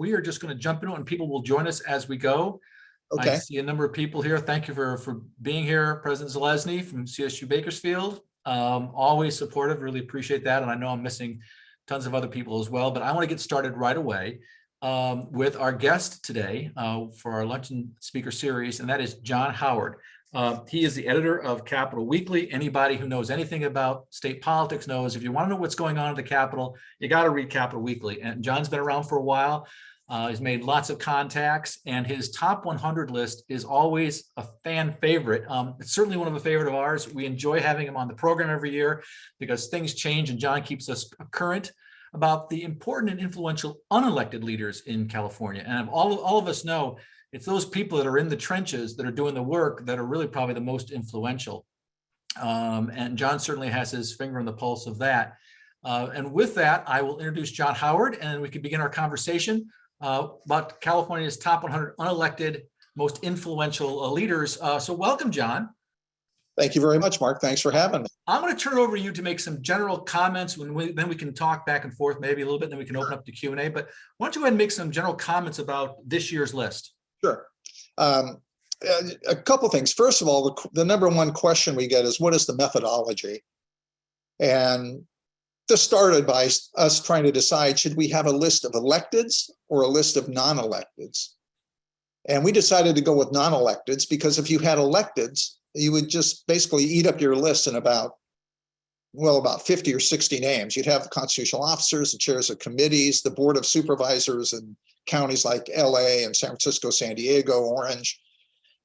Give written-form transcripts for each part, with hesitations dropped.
We are just going to jump into it and people will join us as we go. I Okay. see a number of people here. Thank you for being here. President Zelezny from CSU Bakersfield. Always supportive, really appreciate that. And I know I'm missing tons of other people as well, but I want to get started right away with our guest today for our luncheon speaker series, and that is John Howard. He is the editor of Capitol Weekly. Anybody who knows anything about state politics knows if you want to know what's going on at the Capitol, you got to read Capitol Weekly. And John's been around for a while. He's made lots of contacts, and his top 100 list is always a fan favorite. It's certainly one of a favorite of ours. We enjoy having him on the program every year because things change, and John keeps us current about the important and influential unelected leaders in California. And all of us know it's those people that are in the trenches that are doing the work that are really probably the most influential. And John certainly has his finger on the pulse of that. And with that, I will introduce John Howard, and we can begin our conversation about California's top 100 unelected, most influential leaders. So welcome, John. Thank you very much, Mark. Thanks for having me. I'm going to turn it over to you to make some general comments. Then we can talk back and forth maybe a little bit, then we can open up to Q&A. But why don't you go ahead and make some general comments about this year's list? Sure. A couple things. First of all, the number one question we get is, what is the methodology? And this started by us trying to decide, should we have a list of electeds or a list of non-electeds? And we decided to go with non-electeds because if you had electeds, you would just basically eat up your list in about 50 or 60 names. You'd have the constitutional officers, the chairs of committees, the board of supervisors in counties like LA and San Francisco, San Diego, Orange.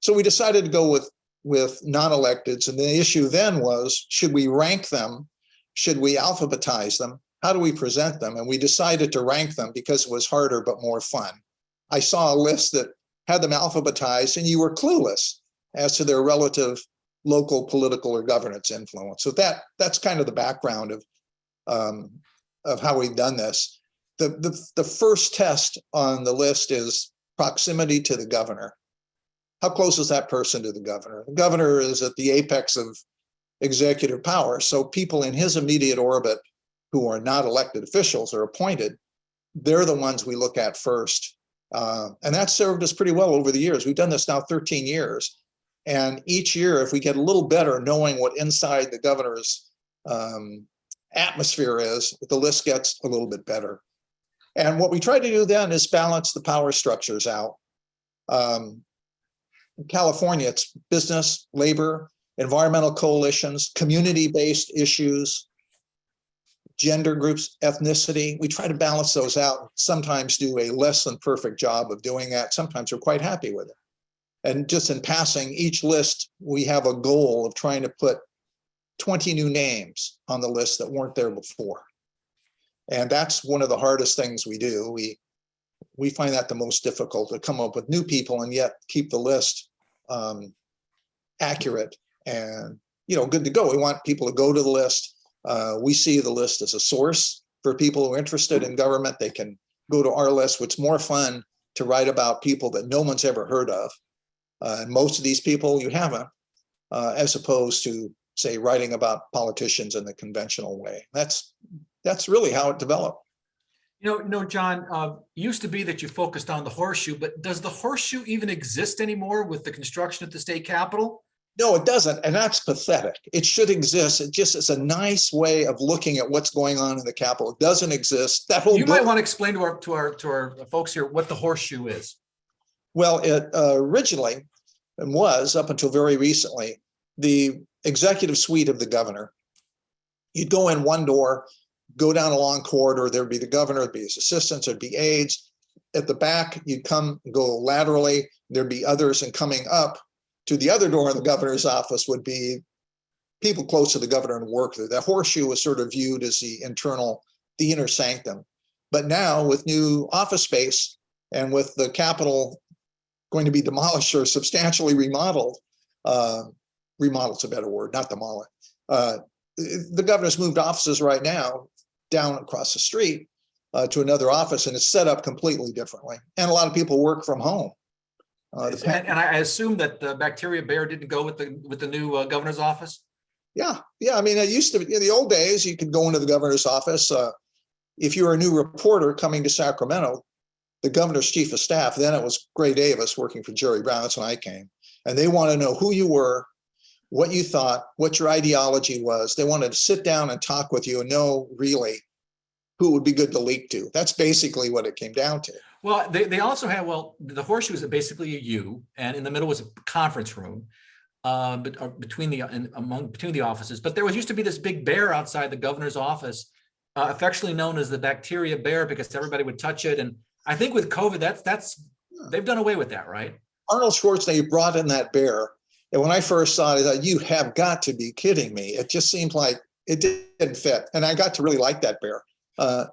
So we decided to go with non-electeds. And the issue then was, should we rank them? Should we alphabetize them? How do we present them? And we decided to rank them because it was harder but more fun. I saw a list that had them alphabetized and you were clueless as to their relative local political or governance influence. So that's kind of the background of how we've done this. The first test on the list is proximity to the governor. How close is that person to the governor? The governor is at the apex of executive power. So people in his immediate orbit who are not elected officials or appointed, they're the ones we look at first. And that served us pretty well over the years. We've done this now 13 years. And each year, if we get a little better knowing what inside the governor's atmosphere is, the list gets a little bit better. And what we try to do then is balance the power structures out. In California, it's business, labor, environmental coalitions, community-based issues, gender groups, ethnicity. We try to balance those out, sometimes do a less than perfect job of doing that. Sometimes we're quite happy with it. And just in passing, each list, we have a goal of trying to put 20 new names on the list that weren't there before. And that's one of the hardest things we do. We find that the most difficult, to come up with new people and yet keep the list accurate and good to go. We want people to go to the list. We see the list as a source for people who are interested in government. They can go to our list, which is more fun to write about people that no one's ever heard of. And most of these people you haven't, as opposed to, say, writing about politicians in the conventional way. That's really how it developed. John, used to be that you focused on the horseshoe, but does the horseshoe even exist anymore with the construction at the state capitol? No, it doesn't. And that's pathetic. It should exist. It just is a nice way of looking at what's going on in the Capitol. It doesn't exist. That whole You might want to explain to our folks here what the horseshoe is. Well, it originally and was, up until very recently, the executive suite of the governor. You'd go in one door, go down a long corridor, there'd be the governor, there'd be his assistants, there'd be aides. At the back, you'd go laterally, there'd be others, and coming up to the other door in the governor's office would be people close to the governor and work there. That horseshoe was sort of viewed as the inner sanctum. But now with new office space and with the Capitol going to be demolished or substantially remodeled, remodeled's a better word, not demolish. The governor's moved offices right now down across the street to another office, and it's set up completely differently. And a lot of people work from home. And I assume that the bacteria bear didn't go with the new governor's office? Yeah. I mean, it used to be, in the old days, you could go into the governor's office. If you were a new reporter coming to Sacramento, the governor's chief of staff. Then it was Gray Davis working for Jerry Brown. That's when I came. And they want to know who you were, what you thought, what your ideology was. They wanted to sit down and talk with you and know really who would be good to leak to. That's basically what it came down to. Well, they also had, well, the horseshoe is basically a U, and in the middle was a conference room between the offices. But there used to be this big bear outside the governor's office, affectionately known as the bacteria bear, because everybody would touch it. And I think with COVID, they've done away with that, right? Arnold Schwarzenegger brought in that bear. And when I first saw it, I thought, you have got to be kidding me. It just seemed like it didn't fit. And I got to really like that bear.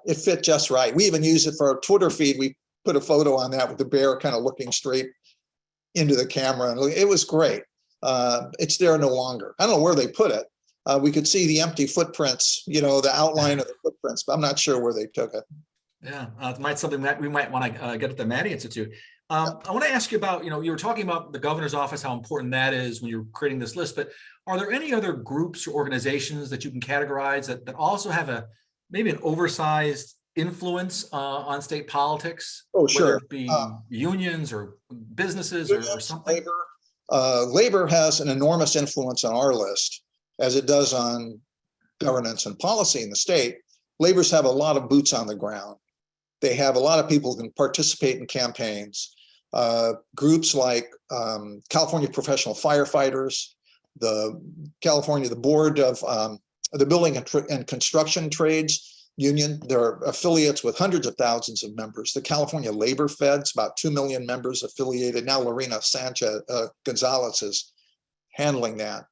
It fit just right. We even used it for our Twitter feed. We put a photo on that with the bear kind of looking straight into the camera. And it was great. It's there no longer. I don't know where they put it. We could see the empty footprints, the outline of the footprints, but I'm not sure where they took it. Yeah, it might something that we might want to get at the Maddy Institute. I want to ask you about, you were talking about the governor's office, how important that is when you're creating this list, but are there any other groups or organizations that you can categorize that also have maybe an oversized influence on state politics? Oh, sure. Whether it be unions or businesses or something? Labor has an enormous influence on our list, as it does on governance and policy in the state. Labor's have a lot of boots on the ground. They have a lot of people who can participate in campaigns. Groups like California Professional Firefighters, the Board of the Building and Construction Trades Union. There are affiliates with hundreds of thousands of members. The California Labor Fed's about 2 million members affiliated. Now Lorena Sanchez Gonzalez is handling that.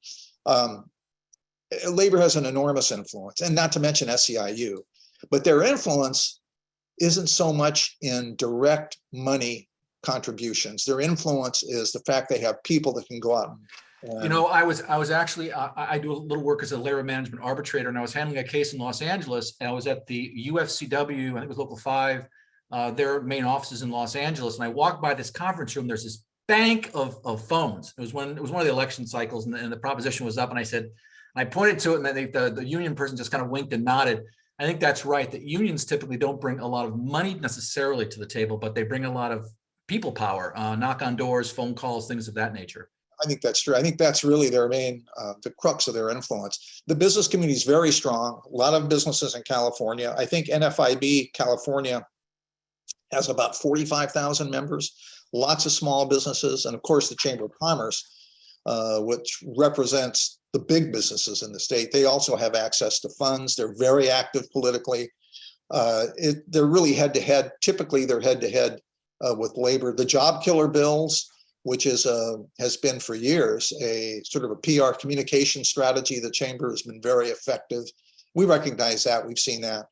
Labor has an enormous influence, and not to mention SEIU. But their influence isn't so much in direct money contributions. Their influence is the fact they have people that can go out and, I was actually, I do a little work as a labor management arbitrator, and I was handling a case in Los Angeles, and I was at the UFCW, I think it was Local 5, their main offices in Los Angeles, and I walked by this conference room. There's this bank of phones. It was one of the election cycles, and the proposition was up, and I pointed to it, and the union person just kind of winked and nodded. I think that's right, that unions typically don't bring a lot of money necessarily to the table, but they bring a lot of people power, knock on doors, phone calls, things of that nature. I think that's true. I think that's really their main, the crux of their influence. The business community is very strong. A lot of businesses in California. I think NFIB California has about 45,000 members, lots of small businesses, and of course the Chamber of Commerce, which represents the big businesses in the state. They also have access to funds. They're very active politically. They're really head-to-head. Typically, they're head-to-head with labor. The job killer bills, which has been for years a sort of a PR communication strategy. The chamber has been very effective. We recognize that. We've seen that.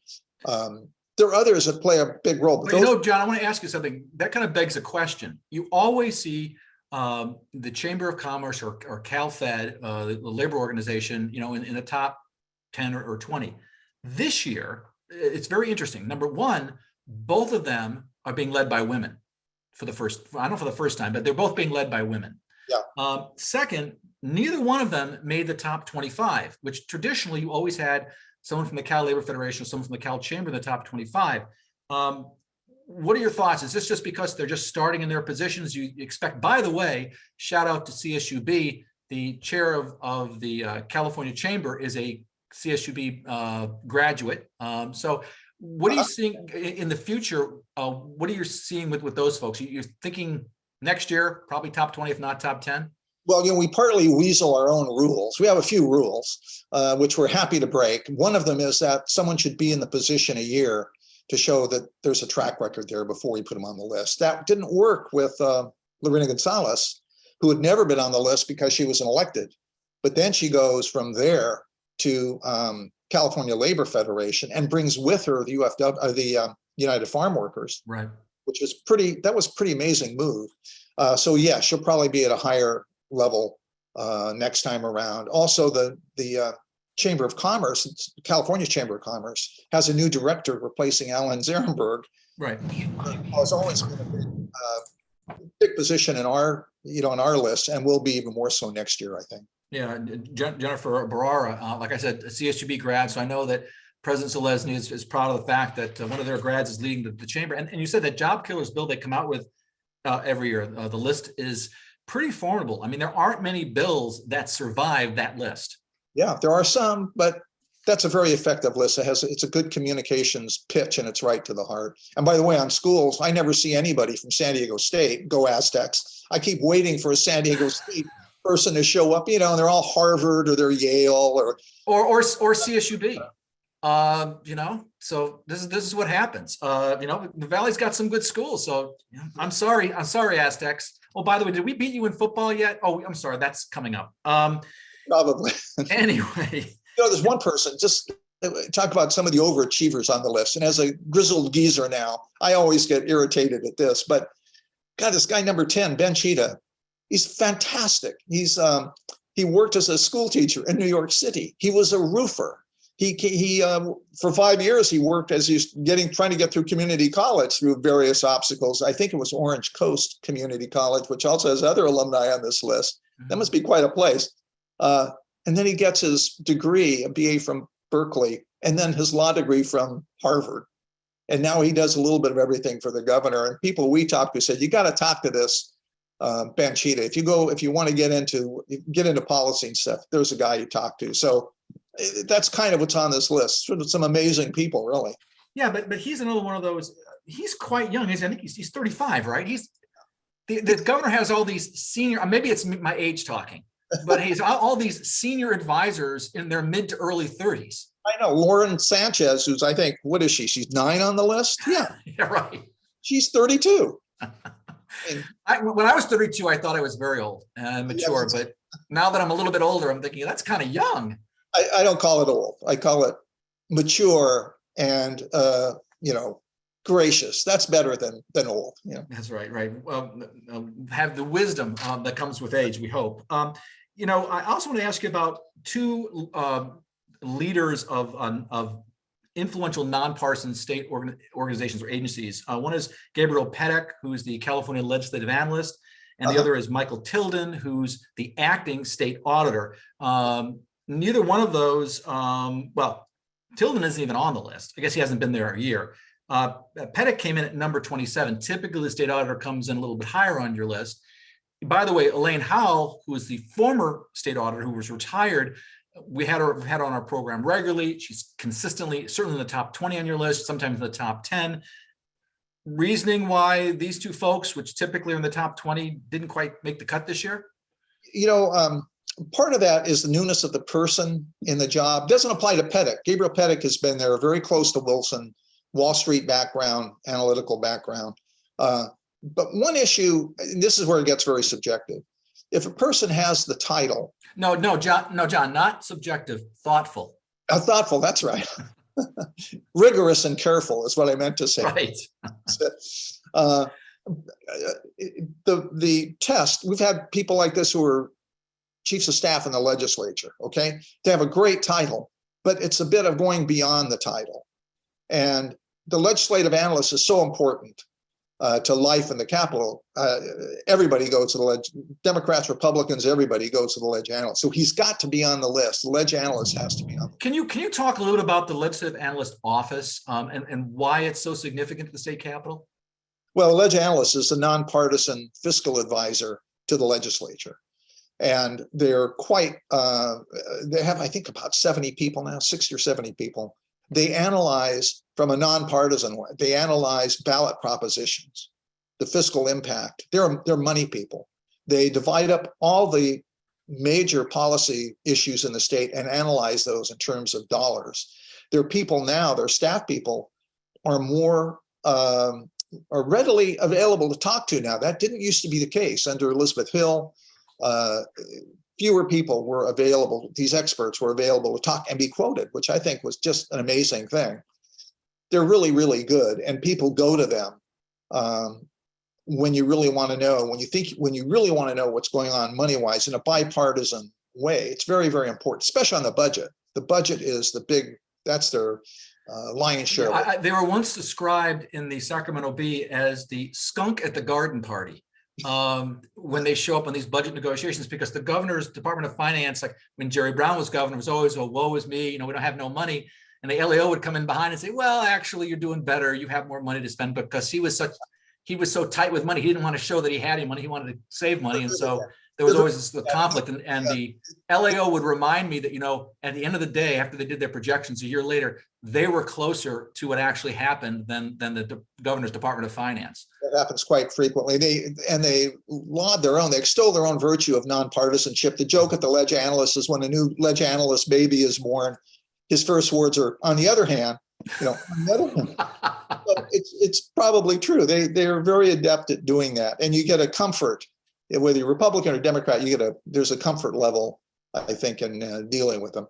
There are others that play a big role. But John, I want to ask you something that kind of begs a question. You always see the Chamber of Commerce or CalFed, the labor organization, in the top 10 or 20. This year, it's very interesting. Number one, both of them are being led by women for the first time, but they're both being led by women. Yeah. Second, neither one of them made the top 25, which traditionally you always had someone from the Cal Labor Federation or someone from the Cal Chamber in the top 25. What are your thoughts? Is this just because they're just starting in their positions? You expect, by the way, shout out to CSUB, the chair of the California Chamber is a CSUB graduate. So what are you seeing in the future? What are you seeing with those folks? You're thinking next year, probably top 20, if not top 10? Well, we partly weasel our own rules. We have a few rules, which we're happy to break. One of them is that someone should be in the position a year to show that there's a track record there before we put them on the list. That didn't work with Lorena Gonzalez, who had never been on the list because she was elected. But then she goes from there to California Labor Federation and brings with her the the United Farm Workers, right? Which was pretty amazing move. So yeah, she'll probably be at a higher level next time around. Also, the Chamber of Commerce, California Chamber of Commerce, has a new director replacing Alan Zarenberg. Right. Has always been a big position in our list, and will be even more so next year, I think. Yeah, Jennifer Barara, like I said, a CSUB grad, so I know that President Zelensky is proud of the fact that one of their grads is leading the chamber. And you said that job killers bill they come out with every year. The list is pretty formidable. I mean, there aren't many bills that survive that list. Yeah, there are some, but that's a very effective list. It's a good communications pitch, and it's right to the heart. And by the way, on schools, I never see anybody from San Diego State. Go Aztecs. I keep waiting for a San Diego State person to show up, and they're all Harvard or they're Yale or CSUB. So this is what happens. The Valley's got some good schools. So I'm sorry, Aztecs. Oh, by the way, did we beat you in football yet? Oh, I'm sorry, that's coming up. Probably. Anyway, there's one person. Just talk about some of the overachievers on the list. And as a grizzled geezer now, I always get irritated at this. But God, this guy number 10, Ben Cheetah, he's fantastic. He worked as a school teacher in New York City. He was a roofer. He for 5 years he worked as he's trying to get through community college through various obstacles. I think it was Orange Coast Community College, which also has other alumni on this list. That must be quite a place. And then he gets his degree, a BA from Berkeley, and then his law degree from Harvard. And now he does a little bit of everything for the governor. And people we talked to said, you got to talk to this Ben Cheetah. If you want to get into policy and stuff, there's a guy you talk to. So that's kind of what's on this list. Some amazing people, really. Yeah, but he's another one of those. He's quite young. I think he's 35, right? The governor has all these senior. Maybe it's my age talking, but he's all these senior advisors in their mid to early 30s. I know Lauren Sanchez, who's what is she? She's 9 on the list. Yeah, yeah, right. She's 32. When I was 32, I thought I was very old and mature, but now that I'm a little bit older, I'm thinking that's kind of young. I don't call it old. I call it mature and gracious. That's better than old. That's right. Right. Well, have the wisdom that comes with age, we hope. I also want to ask you about two leaders of influential nonpartisan state organizations or agencies. One is Gabriel Pedek, who's the California legislative analyst, and the other is Michael Tilden, who's the acting state auditor. Neither one of those, Tilden isn't even on the list. I guess he hasn't been there a year. Pedek came in at number 27. Typically, the state auditor comes in a little bit higher on your list. By the way, Elaine Howell, who is the former state auditor who was retired, we had her on our program regularly. She's consistently, certainly in the top 20 on your list, sometimes in the top 10. Reasoning why these two folks, which typically are in the top 20, didn't quite make the cut this year? Part of that is the newness of the person in the job. Doesn't apply to Pedek. Gabriel Pedek has been there, very close to Wilson, Wall Street background, analytical background. But one issue, and this is where it gets very subjective. If a person has the title. No, John, not subjective, thoughtful. Thoughtful, that's right. Rigorous and careful is what I meant to say. Right. The test, we've had people like this who are chiefs of staff in the legislature, okay? They have a great title, but it's a bit of going beyond the title. And the legislative analyst is so important to life in the Capitol. Everybody goes to the Democrats, Republicans, everybody goes to the leg analyst. So he's got to be on the list. The leg analyst has to be on. Can you talk a little bit about the legislative analyst office and why it's so significant to the state Capitol? Well, the leg analyst is a nonpartisan fiscal advisor to the legislature. And they're they have, I think, about 70 people now, 60 or 70 people. They analyze from a nonpartisan way. They analyze ballot propositions, the fiscal impact. They're money people. They divide up all the major policy issues in the state and analyze those in terms of dollars. Their people now, their staff people, are more are readily available to talk to now. That didn't used to be the case under Elizabeth Hill. Fewer people were available. These experts were available to talk and be quoted, which I think was just an amazing thing. They're really, really good, and people go to them when you really want to know. When you really want to know what's going on money-wise in a bipartisan way, it's very, very important, especially on the budget. The budget is that's their lion's share. They were once described in the Sacramento Bee as the skunk at the garden party. When they show up on these budget negotiations, because the governor's Department of Finance, like when Jerry Brown was governor, was always, oh, woe is me, we don't have no money. And the LAO would come in behind and say, well, actually, you're doing better. You have more money to spend, because he was so tight with money. He didn't want to show that he had any money. He wanted to save money. And so there was always this conflict. And the LAO would remind me that, at the end of the day, after they did their projections a year later, they were closer to what actually happened than the governor's Department of Finance. That happens quite frequently. They laud their own, they extol their own virtue of nonpartisanship. The joke at the ledge analyst is when a new ledge analyst baby is born, his first words are, on the other hand, on the other hand. So it's probably true. They are very adept at doing that. And you get a comfort, whether you're Republican or Democrat, there's a comfort level, I think, in dealing with them.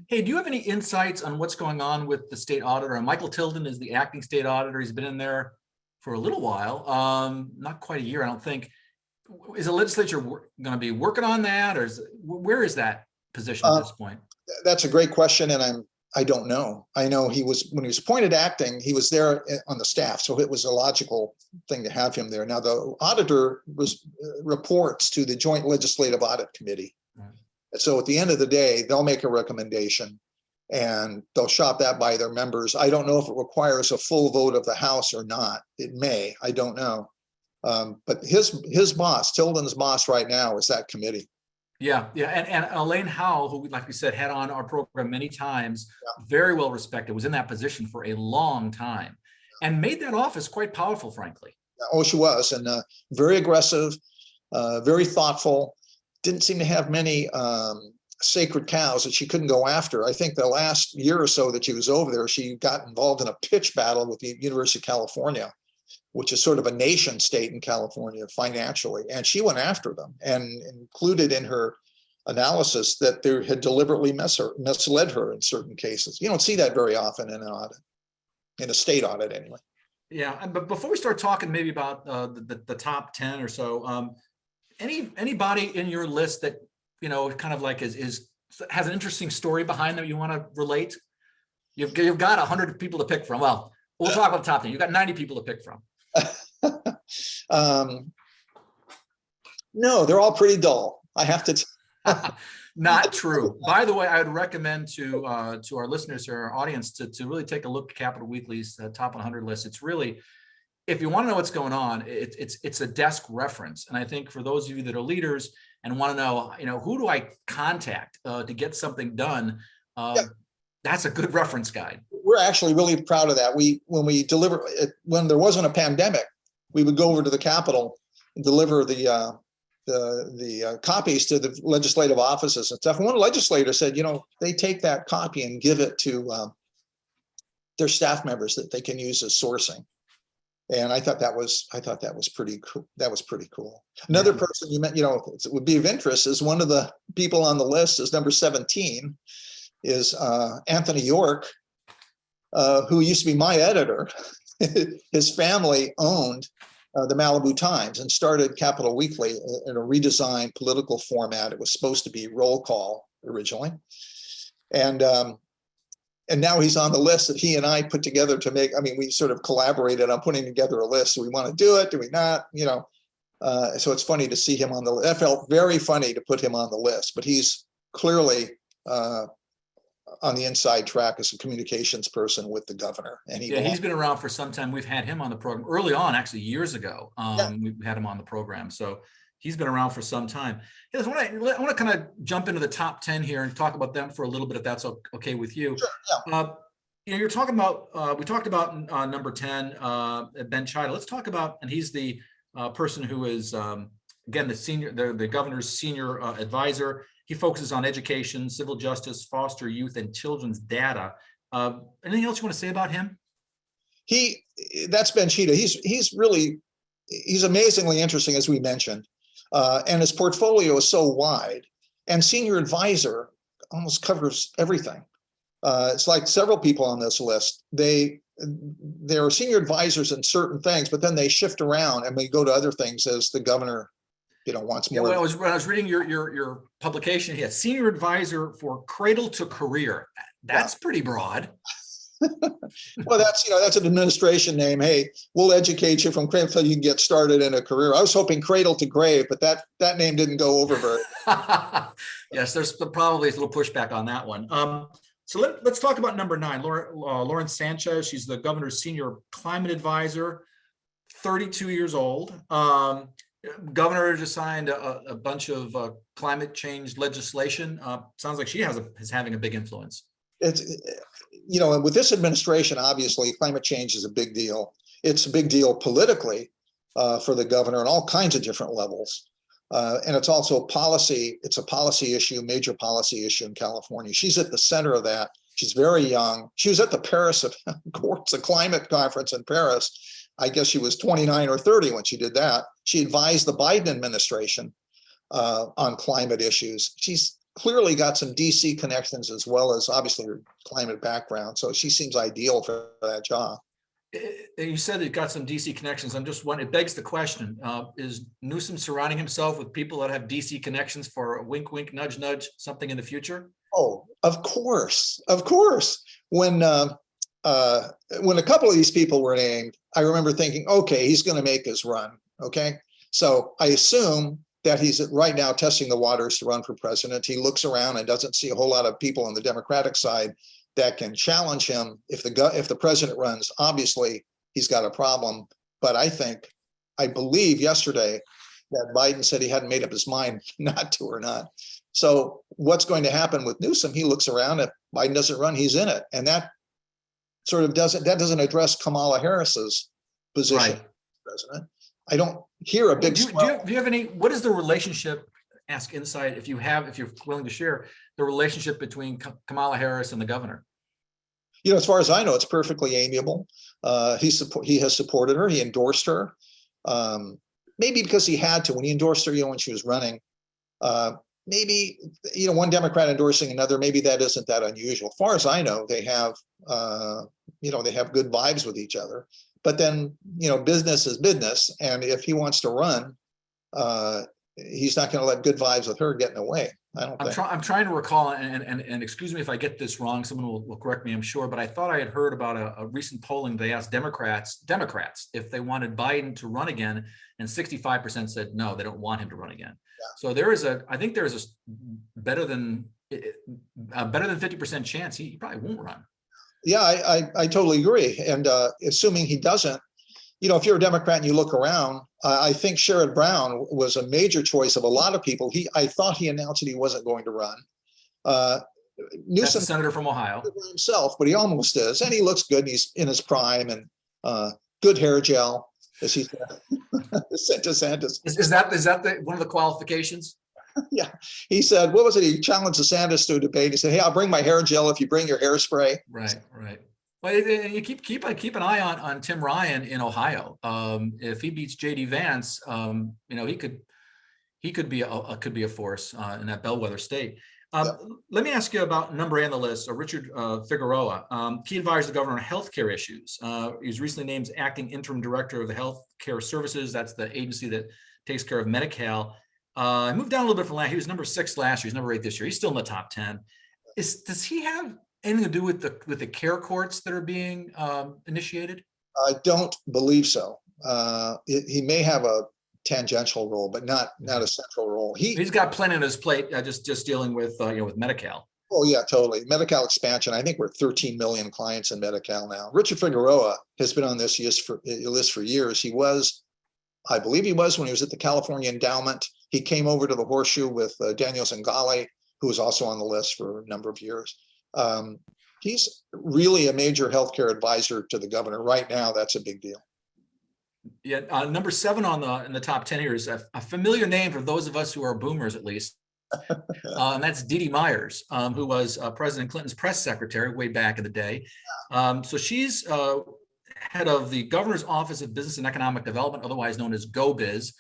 Hey, do you have any insights on what's going on with the state auditor? And Michael Tilden is the acting state auditor. He's been in there for a little while, not quite a year, I don't think. Is the legislature going to be working on that, or where is that position at this point? That's a great question, and I don't know. I know when he was appointed acting, he was there on the staff, so it was a logical thing to have him there. Now, the auditor reports to the Joint Legislative Audit Committee. Right. So at the end of the day, they'll make a recommendation and they'll shop that by their members. I don't know if it requires a full vote of the House or not. It may, I don't know. But his boss, Tilden's boss right now, is that committee. Yeah. And Elaine Howell, who, like we said, had on our program many times, very well respected, was in that position for a long time and made that office quite powerful, frankly. Oh, she was, and very aggressive, very thoughtful. Didn't seem to have many sacred cows that she couldn't go after. I think the last year or so that she was over there, she got involved in a pitch battle with the University of California, which is sort of a nation state in California financially. And she went after them and included in her analysis that they had deliberately misled her in certain cases. You don't see that very often in an audit, in a state audit anyway. Yeah, but before we start talking maybe about the top 10 or so, anybody in your list that, kind of like has an interesting story behind them you want to relate? You've got 100 people to pick from. Well, we'll talk about the top 10. You've got 90 people to pick from. No, they're all pretty dull. I have to. Not true. By the way, I would recommend to our listeners or our audience to really take a look at Capital Weekly's top 100 list. It's really, if you want to know what's going on, it's a desk reference. And I think for those of you that are leaders and want to know, who do I contact to get something done? That's a good reference guide. We're actually really proud of that. When there wasn't a pandemic, we would go over to the Capitol and deliver the copies to the legislative offices and stuff. And one legislator said, they take that copy and give it to their staff members that they can use as sourcing. And I thought that was pretty cool. That was pretty cool. Another person you met, it would be of interest, is one of the people on the list is number 17 is Anthony York, who used to be my editor. His family owned the Malibu Times and started Capital Weekly in a redesigned political format. It was supposed to be roll call originally. And now he's on the list that he and I put together to make, we sort of collaborated on putting together a list. Do we want to do it? Do we not? So it's funny to see him on the list. It felt very funny to put him on the list, but he's clearly on the inside track as a communications person with the governor. And he's been around for some time. We've had him on the program early on, actually years ago. We've had him on the program. So he's been around for some time. I want to kind of jump into the top 10 here and talk about them for a little bit, if that's okay with you. Sure, yeah. You're talking about, we talked about number 10, Ben Chida. Let's talk about, and he's the person who is, again, the governor's senior advisor. He focuses on education, civil justice, foster youth, and children's data. Anything else you want to say about him? That's Ben Chida. He's amazingly interesting, as we mentioned. And his portfolio is so wide, and senior advisor almost covers everything. It's like several people on this list. They are senior advisors in certain things, but then they shift around and they go to other things as the governor, wants more. When I was reading your publication, he had senior advisor for cradle to career. That's pretty broad. Well, that's an administration name. Hey, we'll educate you from cradle till you can get started in a career. I was hoping cradle to grave, but that name didn't go over very. Yes, there's probably a little pushback on that one. So let's talk about number 9, Lauren Sanchez. She's the governor's senior climate advisor, 32 years old. Governor just signed a bunch of climate change legislation. Sounds like she is having a big influence. It's, you know, and with this administration, obviously, climate change is a big deal. It's a big deal politically for the governor on all kinds of different levels. And it's also policy. It's a policy issue, major policy issue in California. She's at the center of that. She's very young. She was at the Paris, of course, the climate conference in Paris. I guess she was 29 or 30 when she did that. She advised the Biden administration on climate issues. She's clearly got some DC connections as well as obviously her climate background. So she seems ideal for that job. You said it got some DC connections. I'm just wondering, it begs the question, is Newsom surrounding himself with people that have DC connections for a wink, wink, nudge, nudge, something in the future? Oh, of course. Of course. When a couple of these people were named, I remember thinking, okay, he's going to make his run. Okay. So I assume that he's right now testing the waters to run for president. He looks around and doesn't see a whole lot of people on the Democratic side that can challenge him. If the president runs, obviously he's got a problem. But I believe yesterday that Biden said he hadn't made up his mind not to or not. So what's going to happen with Newsom? He looks around. If Biden doesn't run, he's in it, and that sort of doesn't address Kamala Harris's position as president. I don't hear a big. Do you have any? What is the relationship? Ask insight if you're willing to share the relationship between Kamala Harris and the governor. You know, as far as I know, it's perfectly amiable. He has supported her. He endorsed her. Maybe because he had to when he endorsed her. You know, when she was running. Maybe, you know, one Democrat endorsing another. Maybe that isn't that unusual. As far as I know, they have good vibes with each other. But then, you know, business is business, and if he wants to run, he's not going to let good vibes with her get in the way. I'm trying to recall, and excuse me if I get this wrong, someone will correct me, I'm sure, but I thought I had heard about a recent polling. They asked Democrats if they wanted Biden to run again, and 65% said no, they don't want him to run again. Yeah. So I think there is a better than 50% chance he probably won't run. Yeah, I totally agree. And assuming he doesn't, you know, if you're a Democrat and you look around, I think Sherrod Brown was a major choice of a lot of people. I thought he announced that he wasn't going to run. Newsom, that's the senator from Ohio himself, but he almost is, and he looks good. And he's in his prime and good hair gel, as he said. DeSantis. Is that one of the qualifications? Yeah, he said, what was it? He challenged DeSantis to a debate. He said, "Hey, I'll bring my hair gel if you bring your hairspray." Right. Well, you keep an eye on Tim Ryan in Ohio. If he beats JD Vance, you know, he could be a force in that bellwether state. Let me ask you about number 8 on the list, Richard Figueroa. He advised the governor on healthcare issues. He was recently named acting interim director of the Healthcare Services. That's the agency that takes care of Medi-Cal. I moved down a little bit from last. He was number 6 last year. He's number 8 this year. He's still in the top 10. Does he have anything to do with the care courts that are being initiated? I don't believe so. He may have a tangential role, but not a central role. He's got plenty on his plate. Just dealing with with Medi-Cal. Oh yeah, totally. Medi-Cal expansion. I think we're 13 million clients in Medi-Cal now. Richard Figueroa has been on this list for years. I believe he was when he was at the California Endowment. He came over to the Horseshoe with Daniel Zingali, who was also on the list for a number of years. He's really a major healthcare advisor to the governor right now. That's a big deal. Yeah, number 7 in the top 10 here is a familiar name for those of us who are boomers, at least, and that's Dee Dee Myers, who was President Clinton's press secretary way back in the day. So she's head of the Governor's Office of Business and Economic Development, otherwise known as GoBiz.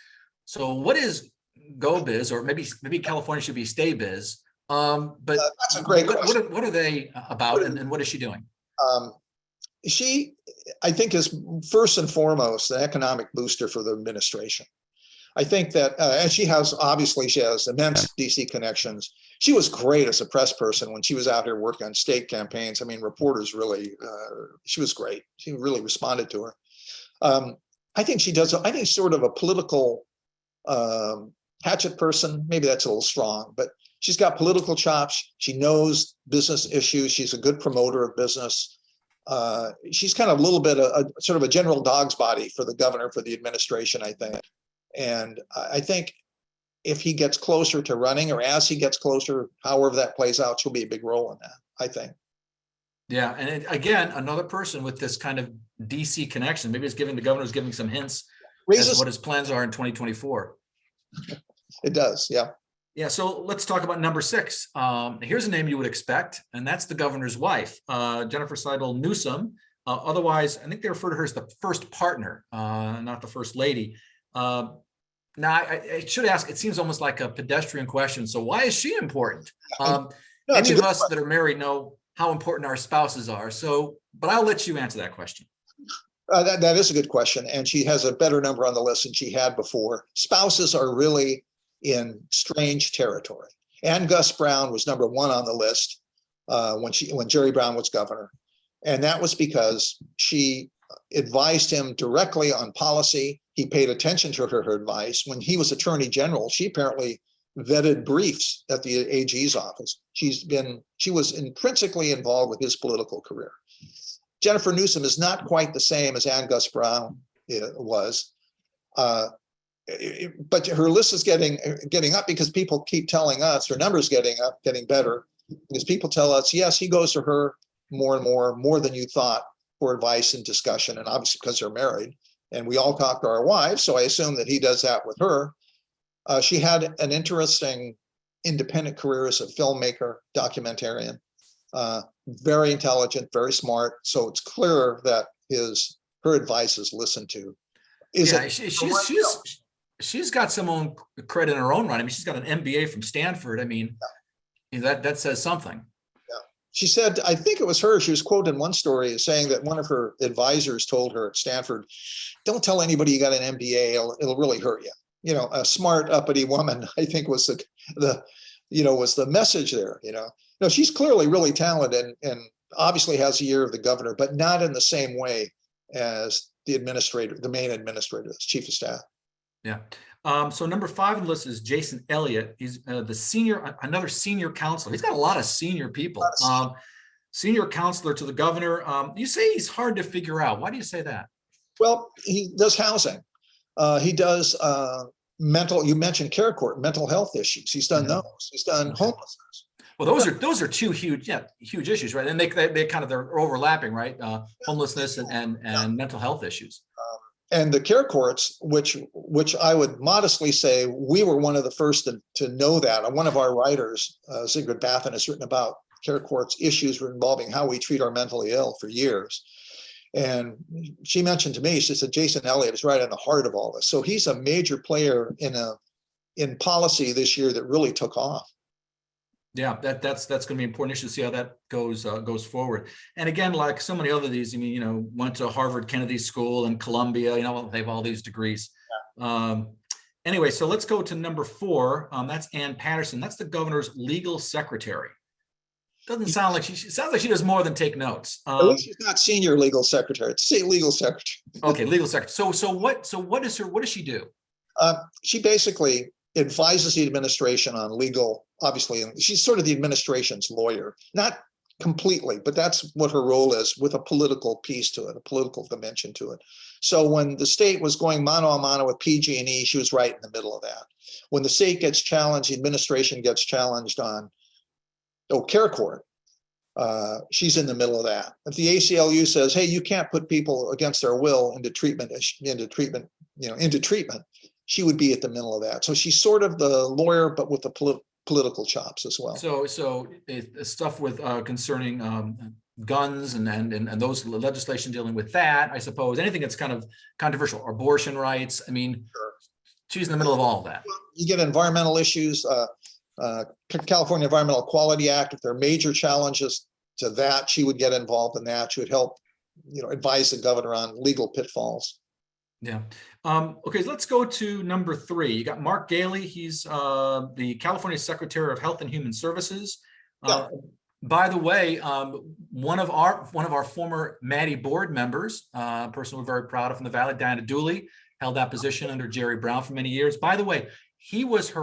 So what is GoBiz, or maybe California should be StayBiz? But that's a great question. What are they about, and what is she doing? She, I think, is first and foremost an economic booster for the administration. I think that, and she has immense DC connections. She was great as a press person when she was out here working on state campaigns. I mean, reporters really, she was great. She really responded to her. I think sort of a political hatchet person. Maybe that's a little strong, but she's got political chops. She knows business issues. She's a good promoter of business. She's kind of a little bit sort of a general dog's body for the governor, for the administration, I think. And I think if he gets closer to running, or as he gets closer, however that plays out, she'll be a big role in that, I think. Yeah, and again, another person with this kind of DC connection. Maybe it's giving the governor's giving some hints as to what his plans are in 2024. It does, yeah. Yeah, so let's talk about number 6. Here's a name you would expect, and that's the governor's wife, Jennifer Seidel Newsom. Otherwise, I think they refer to her as the first partner, not the first lady. Now, I should ask, it seems almost like a pedestrian question. So why is she important? No, any of us that are married know how important our spouses are. So, but I'll let you answer that question. That is a good question. And she has a better number on the list than she had before. Spouses are really in strange territory. Ann Gus Brown was number 1 on the list when Jerry Brown was governor. And that was because she advised him directly on policy. He paid attention to her advice. When he was attorney general, she apparently vetted briefs at the AG's office. She was intrinsically involved with his political career. Jennifer Newsom is not quite the same as Ann Gus Brown was, but her list is getting up because people keep telling us her numbers getting better, because people tell us, yes, he goes to her more and more than you thought for advice and discussion, and obviously because they're married, and we all talk to our wives, so I assume that he does that with her. She had an interesting independent career as a filmmaker, documentarian, very intelligent, very smart. So it's clear that her advice is listened to. She's got some own credit in her own right. I mean, she's got an MBA from Stanford. I mean, that says something. Yeah. She said, I think it was her, she was quoted in one story as saying that one of her advisors told her at Stanford, don't tell anybody you got an MBA, it'll really hurt you. You know, a smart, uppity woman, I think was the message there, No, she's clearly really talented and obviously has a year of the governor, but not in the same way as the main administrator, the chief of staff. Yeah. So number 5 on the list is Jason Elliott. He's another senior counselor. He's got a lot of senior people. Senior counselor to the governor. You say he's hard to figure out. Why do you say that? Well, he does housing. He does you mentioned care court, mental health issues. He's done those. He's done homelessness. Well, those are 2 huge issues, right? And they're overlapping, right? Homelessness and mental health issues. And the care courts, which I would modestly say we were one of the first to know that. One of our writers, Sigrid Baffen, has written about care courts issues involving how we treat our mentally ill for years. And she mentioned to me, she said, Jason Elliott is right in the heart of all this. So he's a major player in policy this year that really took off. Yeah, that's going to be an important issue to see how that goes forward. And again, like so many other of these, went to Harvard Kennedy School and Columbia, they have all these degrees. Yeah. Anyway, so let's go to number 4. That's Ann Patterson. That's the governor's legal secretary. Sounds like she does more than take notes. At least she's not senior legal secretary. It's legal secretary. Okay, legal secretary. So what does she do? She basically advises the administration on legal, obviously, and she's sort of the administration's lawyer, not completely, but that's what her role is, with a political piece to it, a political dimension to it. So when the state was going mano a mano with PG&E, she was right in the middle of that. When the state gets challenged, the administration gets challenged on care court, she's in the middle of that. If the ACLU says, hey, you can't put people against their will into treatment, she would be at the middle of that. So she's sort of the lawyer, but with the political chops as well. So stuff with concerning guns and those legislation dealing with that, I suppose. Anything that's kind of controversial, abortion rights. I mean, sure. She's in the middle of all of that. You get environmental issues, California Environmental Quality Act. If there are major challenges to that, she would get involved in that. She would help, advise the governor on legal pitfalls. Yeah. Okay, so let's go to number 3. You got Mark Galey. He's the California Secretary of Health and Human Services. By the way, one of our former Maddy board members, a person we're very proud of from the Valley, Diana Dooley, held that position under Jerry Brown for many years. By the way, he was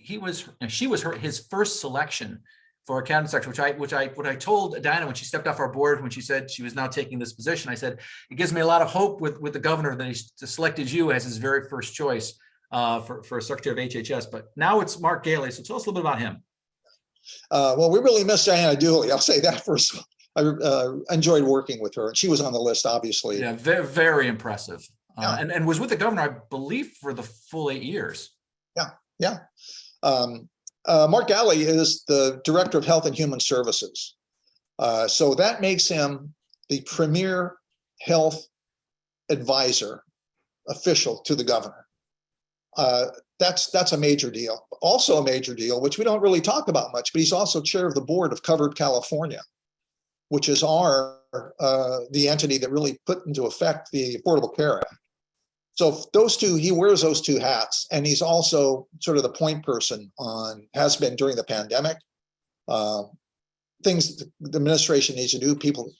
she was his first selection for a cabinet secretary, what I told Dinah when she stepped off our board, when she said she was now taking this position, I said, it gives me a lot of hope with the governor that he selected you as his very first choice for Secretary of HHS. But now it's Mark Daily. So tell us a little bit about him. Well, we really miss Diana Dooley. I'll say that first. I enjoyed working with her, and she was on the list, obviously. Yeah, very, very impressive. Yeah. And was with the governor, I believe, for the full 8 years. Yeah. Mark Daly is the Director of Health and Human Services. So that makes him the premier health advisor official to the governor. That's a major deal. Also a major deal, which we don't really talk about much, but he's also chair of the board of Covered California, which is the entity that really put into effect the Affordable Care Act. So those two, he wears those two hats, and he's also sort of the point person has been during the pandemic. Things the administration needs to do, people,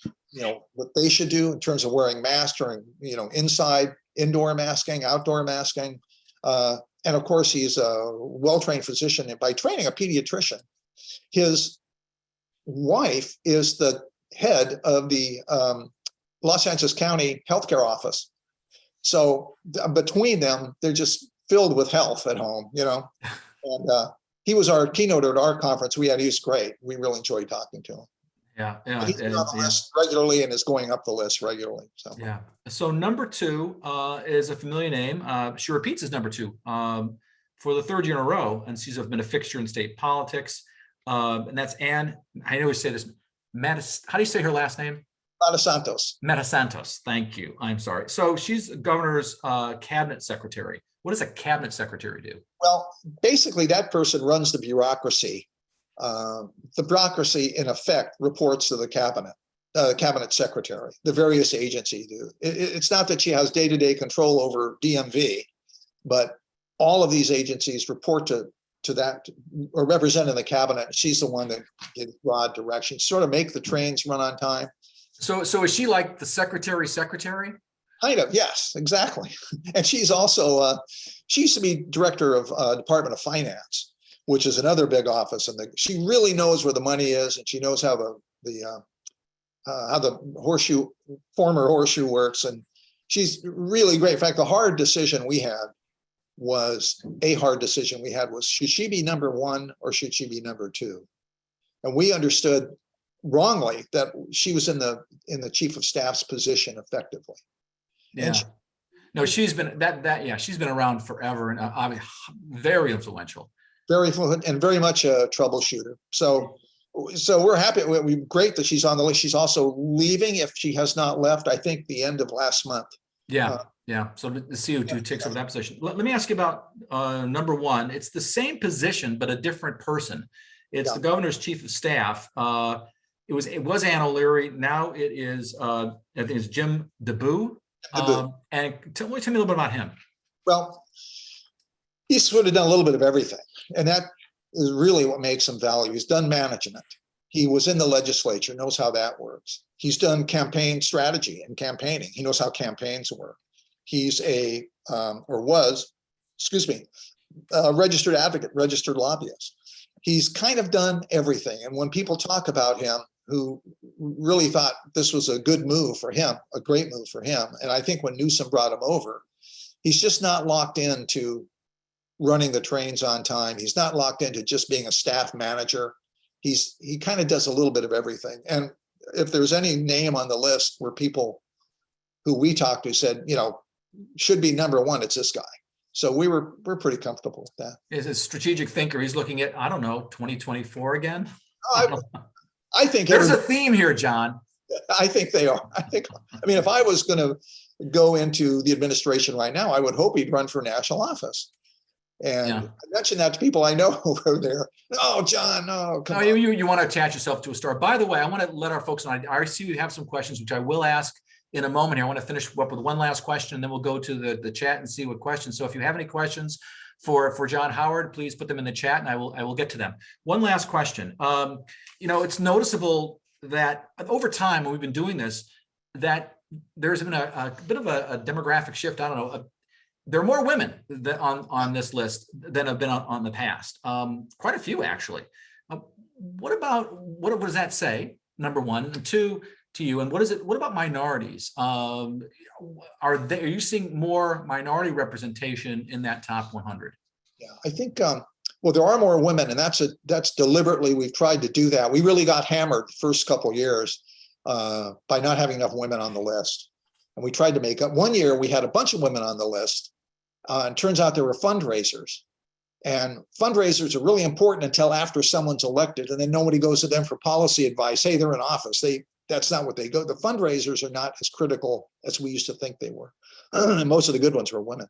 what they should do in terms of wearing masks during, indoor masking, outdoor masking. And of course, he's a well-trained physician, and by training, a pediatrician. His wife is the head of the Los Angeles County Healthcare Office. So between them, they're just filled with health at home, And he was our keynote at our conference we had. He was great. We really enjoyed talking to him. Yeah. He's on the list regularly and is going up the list regularly. So yeah. So number 2 is a familiar name. She repeats as number 2 for the 3rd year in a row, and she's been a fixture in state politics. And that's Ann. I always say this. How do you say her last name? Mata Santos. Thank you. I'm sorry. So she's the governor's cabinet secretary. What does a cabinet secretary do? Well, basically, that person runs the bureaucracy. The bureaucracy, in effect, reports to the cabinet secretary. The various agencies do. It's not that she has day-to-day control over DMV, but all of these agencies report to that, or represent in the cabinet. She's the one that gives broad direction, sort of make the trains run on time. So is she like the secretary's secretary? Kind of, yes, exactly. And she's also, she used to be director of Department of Finance, which is another big office. And she really knows where the money is, and she knows how the former horseshoe works. And she's really great. In fact, the hard decision we had was, should she be number 1 or should she be number 2? And we understood wrongly that she was in the chief of staff's position effectively. Yeah. She's been she's been around forever, and very influential. Very fluent and very much a troubleshooter. So we're happy. We're great that she's on the list. She's also leaving, if she has not left, I think the end of last month. Yeah. So the CO2 takes over that position. Let me ask you about number 1. It's the same position, but a different person. It's the governor's chief of staff. It was Ann O'Leary. Now it is, I think it's Jim DeBoo. And tell me a little bit about him. Well, he's sort of done a little bit of everything, and that is really what makes him valuable. He's done management. He was in the legislature, knows how that works. He's done campaign strategy and campaigning. He knows how campaigns work. He's a registered advocate, registered lobbyist. He's kind of done everything. And when people talk about him, who really thought this was a good move for him, a great move for him, and I think when Newsom brought him over, he's just not locked into running the trains on time. He's not locked into just being a staff manager. He kind of does a little bit of everything. And if there's any name on the list where people who we talked to said, should be number 1, it's this guy. So we're pretty comfortable with that. He's a strategic thinker. He's looking at, 2024 again. I think there's a theme here, John. I think they are. If I was going to go into the administration right now, I would hope he'd run for national office. And I mentioned that to people I know over there. Oh, John, no, come on. You want to attach yourself to a star. By the way, I want to let our folks know, I see you have some questions, which I will ask in a moment here. I want to finish up with one last question, and then we'll go to the chat and see what questions. So if you have any questions for John Howard, please put them in the chat, and I will get to them. One last question. It's noticeable that over time, when we've been doing this, that there's been a bit of a demographic shift. I don't know. there are more women that on this list than have been on the past. Quite a few, actually. What does that say? Number one. And two, to you, and what about minorities? Are you seeing more minority representation in that top 100? Yeah, I think, well, there are more women, and that's deliberately, we've tried to do that. We really got hammered the first couple of years by not having enough women on the list. And we tried to make up. One year we had a bunch of women on the list, and turns out there were fundraisers. And fundraisers are really important until after someone's elected, and then nobody goes to them for policy advice. Hey, they're in office. That's not what they go. The fundraisers are not as critical as we used to think they were. And most of the good ones were women.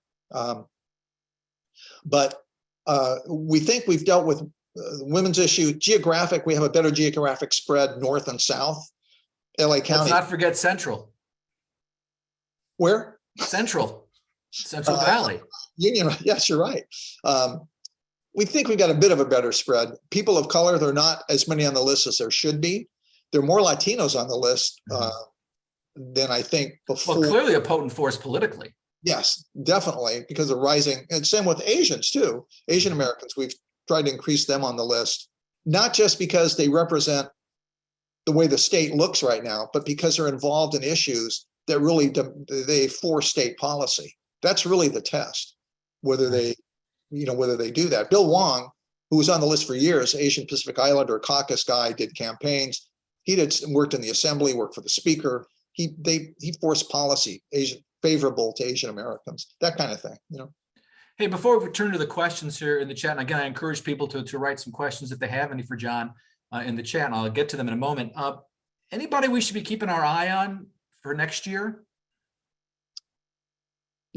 But we think we've dealt with the women's issue. Geographic, we have a better geographic spread north and south. LA County. Let's not forget Central. Where? Central Valley. Union, yes, you're right. We think we got a bit of a better spread. People of color, there are not as many on the list as there should be. There are more Latinos on the list than I think before. Well, clearly a potent force politically. Yes, definitely, because of rising, and same with Asians too. Asian Americans, we've tried to increase them on the list, not just because they represent the way the state looks right now, but because they're involved in issues that really they force state policy. That's really the test, whether they do that. Bill Wong, who was on the list for years, Asian Pacific Islander, caucus guy, did campaigns. He worked in the assembly, worked for the speaker. He forced policy favorable to Asian Americans, that kind of thing. Hey, before we turn to the questions here in the chat, and again, I encourage people to write some questions if they have any for John in the chat, and I'll get to them in a moment. Anybody we should be keeping our eye on for next year?